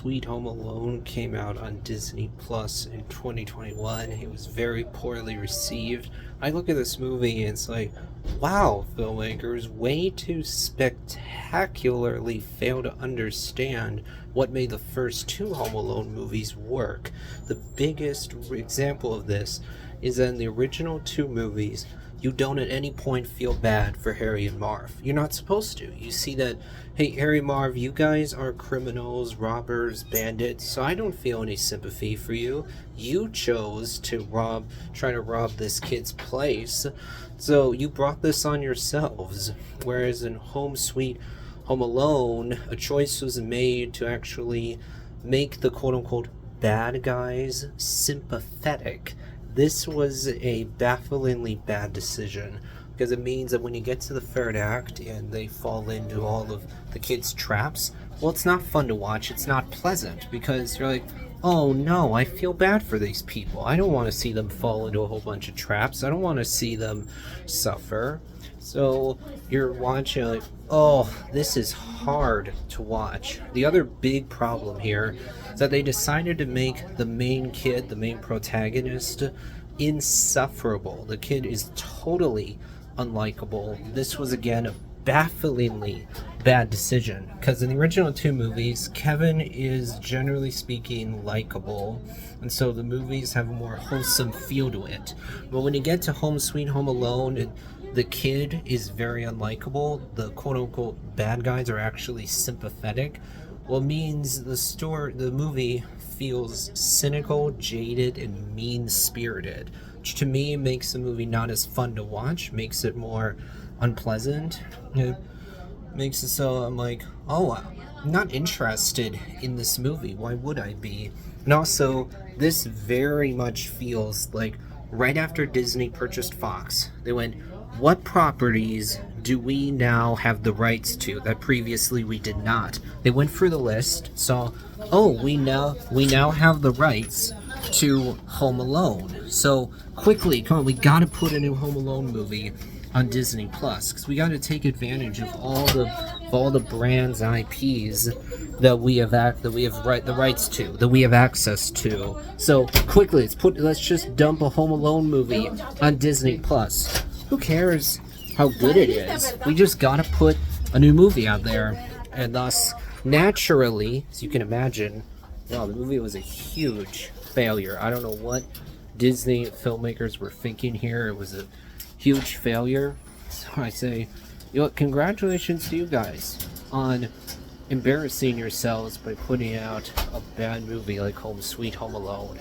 Sweet Home Alone came out on Disney Plus in 2021. It was very poorly received. I look at this movie and it's like, wow, filmmakers way too spectacularly fail to understand what made the first two Home Alone movies work. The biggest example of this is that in the original two movies, you don't at any point feel bad for Harry and Marv. You're not supposed to. You see that, hey, Harry, Marv, you guys are criminals, robbers, bandits, so I don't feel any sympathy for you. You chose to try to rob this kid's place, so you brought this on yourselves. Whereas in Home Sweet Home Alone, a choice was made to actually make the quote-unquote bad guys sympathetic. This was a bafflingly bad decision because it means that when you get to the third act and they fall into all of the kids' traps, well, it's not fun to watch. It's not pleasant because you're like, oh no, I feel bad for these people. I don't want to see them fall into a whole bunch of traps. I don't want to see them suffer. So you're watching like, oh, this is hard to watch. The other big problem here is that they decided to make the main kid, the main protagonist, insufferable. The kid is totally unlikable. This was again a bafflingly bad decision because in the original two movies, Kevin is generally speaking likable, and so the movies have a more wholesome feel to it. But when you get to Home Sweet Home Alone, the kid is very unlikable. The quote-unquote bad guys are actually sympathetic. Well, it means the movie feels cynical, jaded, and mean-spirited, which to me makes the movie not as fun to watch, makes it more unpleasant. It makes it so I'm like, oh, I'm not interested in this movie. Why would I be? And also, this very much feels like right after Disney purchased Fox, they went, what properties do we now have the rights to that previously we did not? They went through the list, saw, oh, we now have the rights to Home Alone. So quickly, come on, we gotta put a new Home Alone movie on Disney Plus because we gotta take advantage of all the brands and IPs that we have the rights to, that we have access to. So quickly, let's just dump a Home Alone movie on Disney Plus. Who cares how good it is? We just gotta put a new movie out there. And thus, naturally, as you can imagine, wow, the movie was a huge failure. I don't know what Disney filmmakers were thinking here. It was a huge failure. So I say, you know what, congratulations to you guys on embarrassing yourselves by putting out a bad movie like Home Sweet Home Alone.